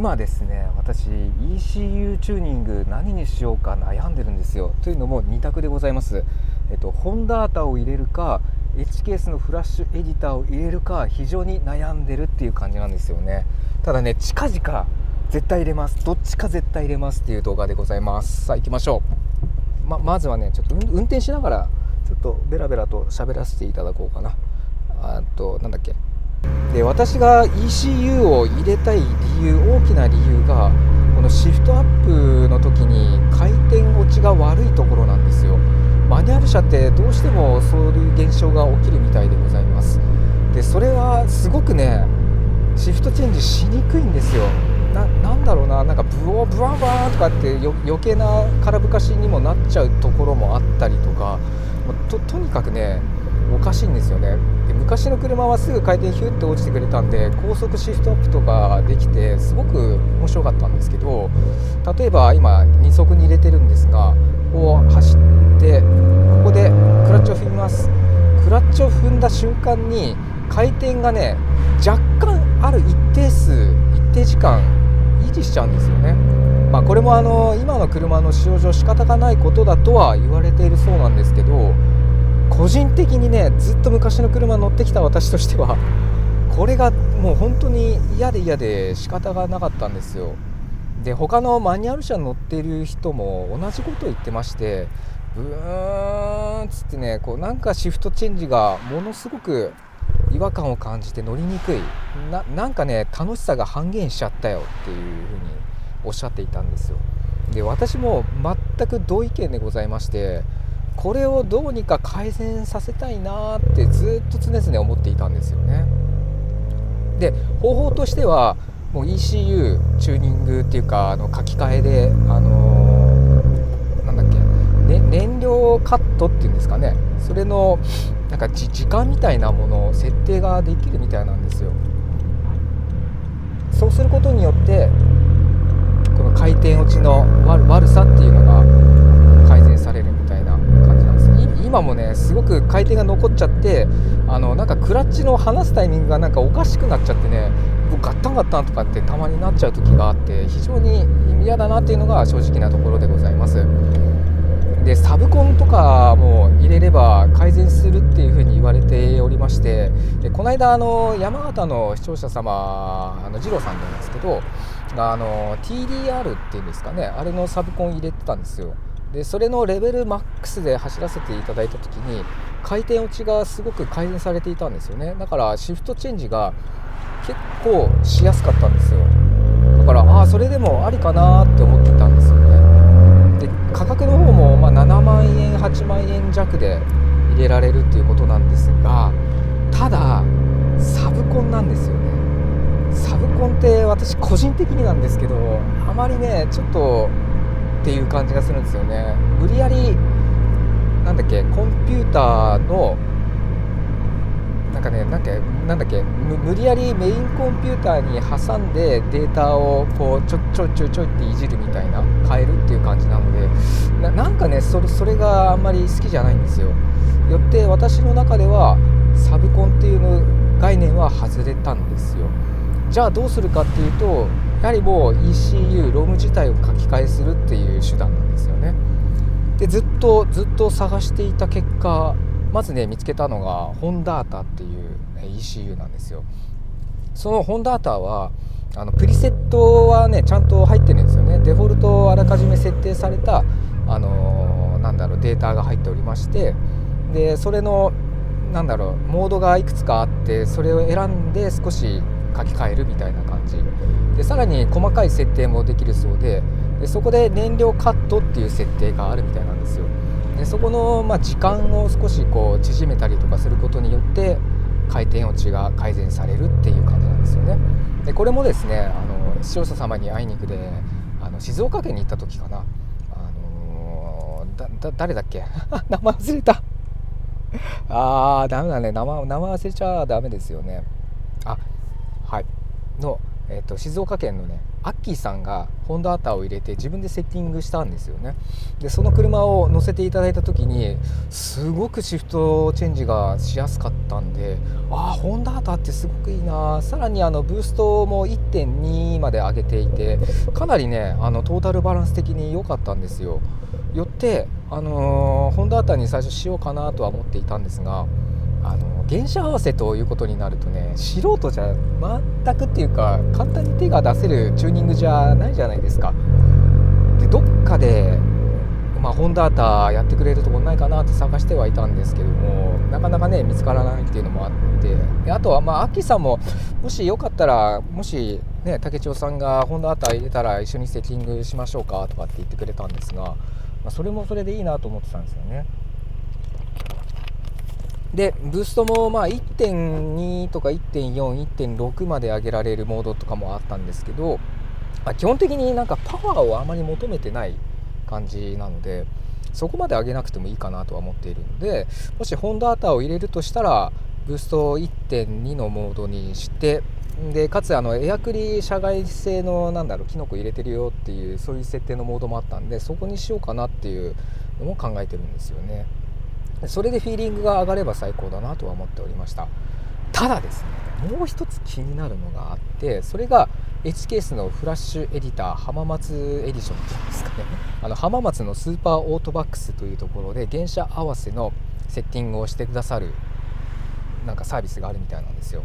今ですね、私 ECU チューニング何にしようか悩んでるんですよ。というのも2択でございます。ホンダータを入れるか H ケースのフラッシュエディターを入れるか非常に悩んでるっていう感じなんですよね。ただね、近々絶対入れます。どっちか絶対入れますっていう動画でございます。さあ行きましょう。まずはね、ちょっと運転しながらちょっとベラベラと喋らせていただこうかな。なんだっけ。で、私が ECU を入れたい理由、大きな理由がこのシフトアップの時に回転落ちが悪いところなんですよ。マニュアル車ってどうしてもそういう現象が起きるみたいでございます。で、それはすごくね、シフトチェンジしにくいんですよ。なんだろうな、なんかブワンブワンとかって余計な空ぶかしにもなっちゃうところもあったりとか、とにかくねおかしいんですよね。で、昔の車はすぐ回転ヒュッて落ちてくれたんで高速シフトアップとかできてすごく面白かったんですけど、例えば今2速に入れてるんですが、こう走ってここでクラッチを踏みます。クラッチを踏んだ瞬間に回転がね若干ある一定時間維持しちゃうんですよね。これも今の車の使用上仕方がないことだとは言われているそうなんですけど、個人的にねずっと昔の車乗ってきた私としてはこれがもう本当に嫌で仕方がなかったんですよ。で、他のマニュアル車に乗っている人も同じことを言ってまして、ブーンっつってね、こうなんかシフトチェンジがものすごく違和感を感じて乗りにくい、なんかね楽しさが半減しちゃったよっていうふうにおっしゃっていたんですよ。で、私も全く同意見でございまして、これをどうにか改善させたいなってずっと常々思っていたんですよね。で、方法としてはもう ECU チューニングっていうか書き換えでなんだっけ、燃料カットっていうんですかね、それのなんか時間みたいなものを設定ができるみたいなんですよ。そうすることによってこの回転落ちの悪さっていうのが改善されるみたいな感じなんです。今もねすごく回転が残っちゃって、なんかクラッチの離すタイミングがなんかおかしくなっちゃってね、ガッタンガッタンとかってたまになっちゃう時があって、非常に嫌だなっていうのが正直なところでございます。で、サブコンとかも入れれば改善するっていうふうに言われておりまして、でこの間山形の視聴者様二郎さんなんですけどがTDR っていうんですかね、あれのサブコン入れてたんですよ。で、それのレベルマックスで走らせていただいた時に回転落ちがすごく改善されていたんですよね。だからシフトチェンジが結構しやすかったんですよ。だからそれでもありかなって思っていたんですよね。で、価格の方も7万円8万円弱で入れられるっていうことなんですが、ただサブコンなんですよね。サブコンって私個人的になんですけど、あまりねちょっとっていう感じがするんですよね。無理やりなんだっけ、コンピューターのなんだっけ、無理やりメインコンピューターに挟んでデータをこうちょっていじるみたいな、変えるっていう感じなので、なんかねそれがあんまり好きじゃないんですよ。よって私の中ではサブコンっていうの概念は外れたんですよ。じゃあどうするかっていうと、やはりもう ECU ロム自体を書き換えするっていう手段なんですよね。で、ずっと探していた結果、まずね見つけたのがホンダータっていう ECU なんですよ。そのホンダータはプリセットはねちゃんと入ってるんですよね。デフォルトあらかじめ設定されたデータが入っておりまして、でそれのモードがいくつかあって、それを選んで少し書き換えるみたいな感じで、さらに細かい設定もできるそうで、そこで燃料カットっていう設定があるみたいなんですよ。で、そこの時間を少しこう縮めたりとかすることによって回転落ちが改善されるっていう感じなんですよね。で、これもですね視聴者様に会いに行くで静岡県に行った時かな、誰だっけ名前忘れたダメだね、名前忘れちゃダメですよね。はいの、静岡県のねアッキーさんがホンダータを入れて自分でセッティングしたんですよね。でその車を乗せていただいた時にすごくシフトチェンジがしやすかったんで、ホンダータってすごくいいな。さらにブーストも 1.2 まで上げていて、かなりねトータルバランス的に良かったんですよ。よってホンダータに最初しようかなとは思っていたんですが、原車合わせということになるとね、素人じゃ全くっていうか簡単に手が出せるチューニングじゃないじゃないですか。でどっかで、ホンダータやってくれるところないかなって探してはいたんですけども、なかなかね見つからないっていうのもあって、であとはアッキーさんももしよかったら、もしね竹千代さんがホンダータ入れたら一緒にセッティングしましょうかとかって言ってくれたんですが、それもそれでいいなと思ってたんですよね。でブーストも1.2 とか 1.4、1.6 まで上げられるモードとかもあったんですけど、基本的になんかパワーをあまり求めてない感じなので、そこまで上げなくてもいいかなとは思っているので、もしホンダータを入れるとしたらブースト 1.2 のモードにして、でかつエアクリ社外製のキノコ入れてるよっていう、そういう設定のモードもあったんで、そこにしようかなっていうのも考えてるんですよね。それでフィーリングが上がれば最高だなとは思っておりました。ただですね、もう一つ気になるのがあって、それが H ケースのフラッシュエディター浜松エディションっていうんですかね、浜松のスーパーオートバックスというところで原車合わせのセッティングをしてくださるサービスがあるみたいなんですよ。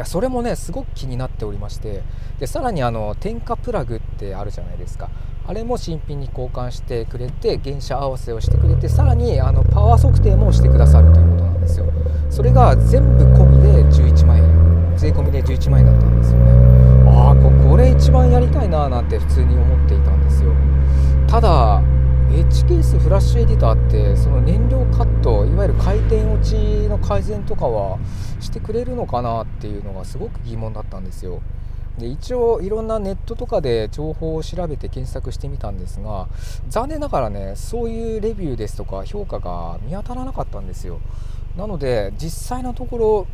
それもねすごく気になっておりまして、でさらに点火プラグってあるじゃないですか。あれも新品に交換してくれて原車合わせをしてくれて、さらにパワー測定もしてくださるということなんですよ。それが全部込みで11万円、税込みで11万円だったんですよね。これ一番やりたいななんて普通に思っていたんですよ。ただ H ケースフラッシュエディターってその燃料カット、いわゆる回転落ちの改善とかはしてくれるのかなっていうのがすごく疑問だったんですよ。で一応いろんなネットとかで情報を調べて検索してみたんですが、残念ながらねそういうレビューですとか評価が見当たらなかったんですよ。なので実際のところ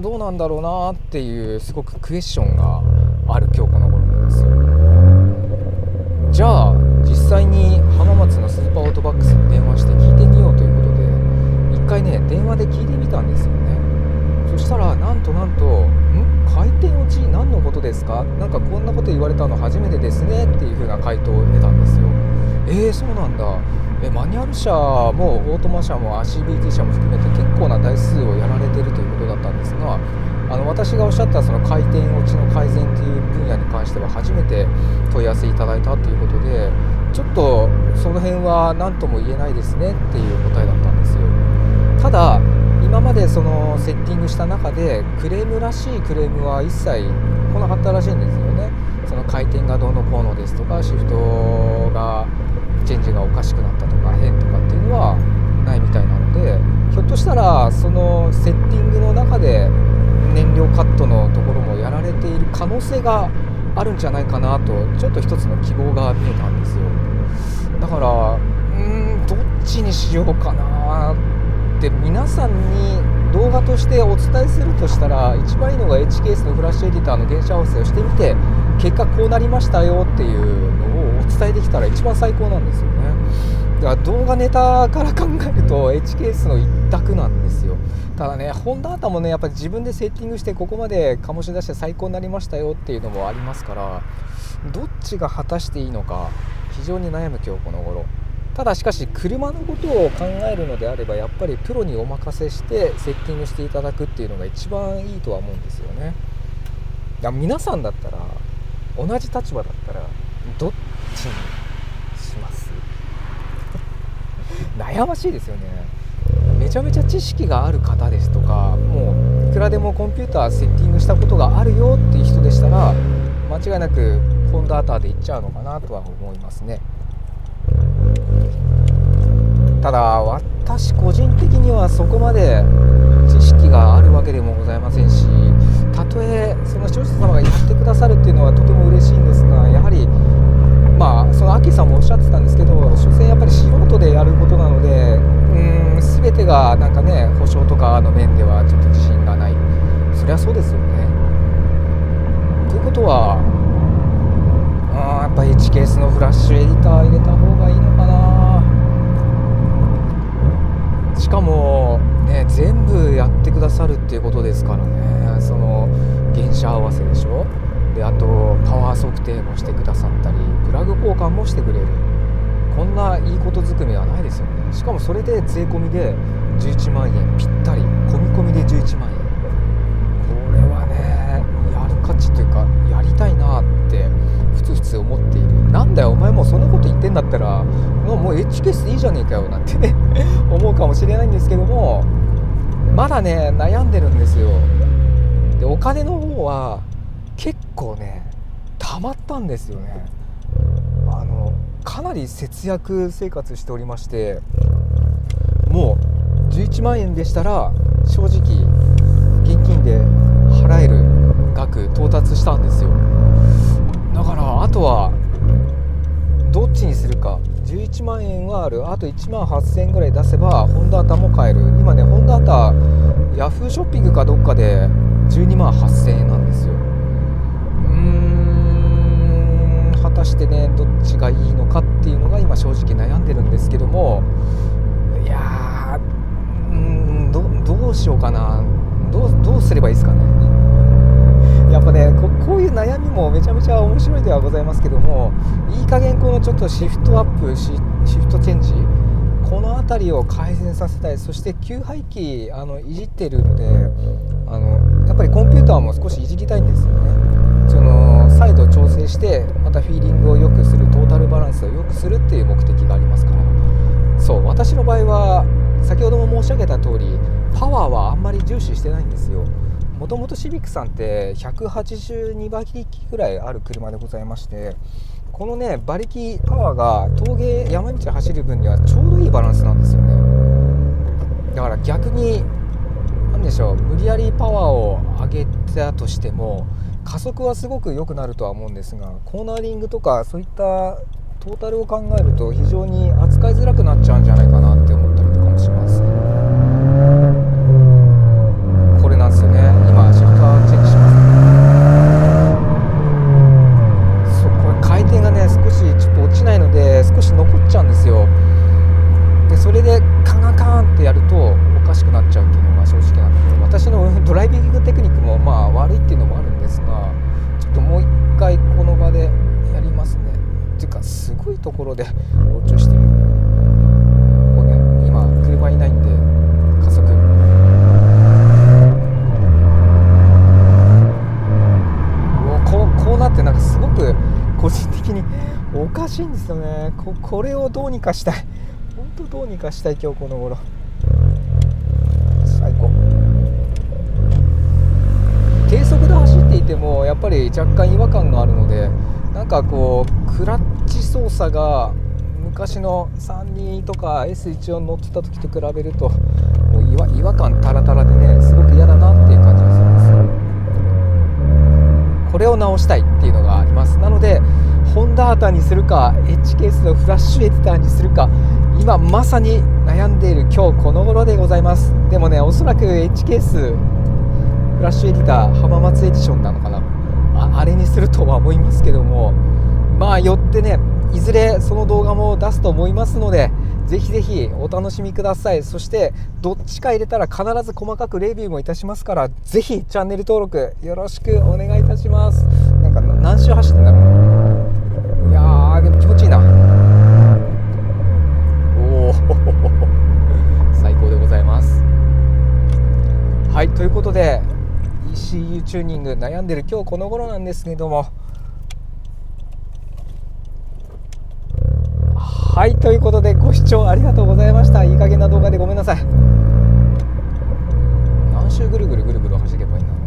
どうなんだろうなっていうすごくクエスチョンがある今日この頃なんですよ。じゃあ実際に浜松のスーパーオートバックスに電話して聞いてみようということで、一回ね電話で聞いてみたんですよね。そしたらなんと回転落ち何のことですか、こんなこと言われたの初めてですねっていう風な回答を得たんですよ。そうなんだ。マニュアル車もオートマ車も CVT 車も含めて結構な台数をやられているということだったんですが、私がおっしゃったその回転落ちの改善という分野に関しては初めて問い合わせいただいたということで、ちょっとその辺は何とも言えないですねっていう答えだったんですよ。ただ今までそのセッティングした中でクレームらしいクレームは一切来なかったらしいんですよね。その回転がどうのこうのですとか、シフトがチェンジがおかしくなったとか変とかっていうのはないみたいなので、ひょっとしたらそのセッティングの中で燃料カットのところもやられている可能性があるんじゃないかなと、ちょっと一つの希望が見えたんですよ。だからどっちにしようかなって皆さんに動画としてお伝えするとしたら、一番いいのが H ケースのフラッシュエディターの原車合わせをしてみて結果こうなりましたよっていうのをお伝えできたら一番最高なんですよね。だから動画ネタから考えると H ケースの一択なんですよ。ただねホンダータもねやっぱり自分でセッティングしてここまで醸し出して最高になりましたよっていうのもありますから、どっちが果たしていいのか非常に悩む今日この頃。ただしかし車のことを考えるのであればやっぱりプロにお任せしてセッティングしていただくっていうのが一番いいとは思うんですよね。皆さんだったら同じ立場だったらどっちにします悩ましいですよね。めちゃめちゃ知識がある方ですとか、もういくらでもコンピューターセッティングしたことがあるよっていう人でしたら間違いなくホンダータでいっちゃうのかなとは思いますね。ただ私個人的にはそこまで知識があるわけでもございませんし、たとえその視聴者様がやってくださるっていうのはとても嬉しいんですが、やはりそのアキさんもおっしゃってたんですけど、所詮やっぱり素人でやることなので全てが保証とかの面ではちょっと自信がない。そりゃそうですよね。ということはやっぱ H ケースのフラッシュエディター入れた方がいいのかな。しかもね、全部やってくださるっていうことですからね。その原子合わせでしょ。であとパワー測定もしてくださったり、プラグ交換もしてくれる。こんないいことずくめはないですよね。しかもそれで税込みで11万円ぴったり、込み込みで11万円。これはね、やる価値というか、やりたいなってふつふつ思っている。なんだよお前もうそんなこと言ってんだったらもう H ケースいいじゃねえかよなんてね思うかもしれないんですけども、まだね悩んでるんですよ。でお金の方は結構ね溜まったんですよね。かなり節約生活しておりまして、もう11万円でしたら正直現金で払える額到達したんですよ。だからあとはどっちにするか。11万円はある。あと1万8000円ぐらい出せばホンダータも買える。今ねホンダータヤフーショッピングかどっかで12万8000円なんですよ。果たしてねどっちがいいのかっていうのが今正直悩んでるんですけども、いやどうしようかな。どうすればいいですかね。やっぱねこういう悩みもめちゃめちゃ面白いではございますけども、いい加減このちょっとシフトアップシフトチェンジ、この辺りを改善させたい。そして給排気いじってるのでやっぱりコンピューターも少しいじりたいんですよね。その再度調整してまたフィーリングを良くする、トータルバランスを良くするっていう目的がありますから。そう私の場合は先ほども申し上げた通りパワーはあんまり重視してないんですよ。もともとシビックさんって182馬力ぐらいある車でございまして、このね馬力パワーが峠山道走る分にはちょうどいいバランスなんですよね。だから逆に何でしょう、無理やりパワーを上げたとしても加速はすごく良くなるとは思うんですが、コーナーリングとかそういったトータルを考えると非常に扱いづらくなっちゃうんじゃないかなって思ったりとかもします。これなんですよね。今シフターチェンジします。そうこれ回転がね少しちょっと落ちないので少し残っちゃうんですよ。でそれでカンカンってやるとおかしくなっちゃうっていうのが正直なので、私のドライビングテクニックもまあ悪いっていうのもあるんですが、ちょっともう一回この場でやりますね。っていうかすごいところで横着してる。ここね今車いないんで加速、こうなってなんかすごく個人的におかしいんですよね。これをどうにかしたい。本当どうにかしたい今日この頃。最高。低速で走っていてもやっぱり若干違和感があるので、なんかこうクラッチ操作が昔の32とか S14 乗ってた時と比べるともう違和感タラタラでねすごく嫌だなっていう感じがするんですよ。これを直したいっていうのがあります。なのでホンダータにするか H ケースのフラッシュエディターにするか、今まさに悩んでいる今日この頃でございます。でもねおそらく H ケースフラッシュエディター浜松エディションなのかな、あれにするとは思いますけども、まあよってねいずれその動画も出すと思いますので、ぜひぜひお楽しみください。そしてどっちか入れたら必ず細かくレビューもいたしますから、ぜひチャンネル登録よろしくお願いいたします。なんか何周走ってんだろう。いやーでも気持ちいいな。おお最高でございます。はい、ということで ECU チューニング悩んでる今日この頃なんですけども、はい、ということでご視聴ありがとうございました。いい加減な動画でごめんなさい。何周ぐるぐる走ればいいんだろう。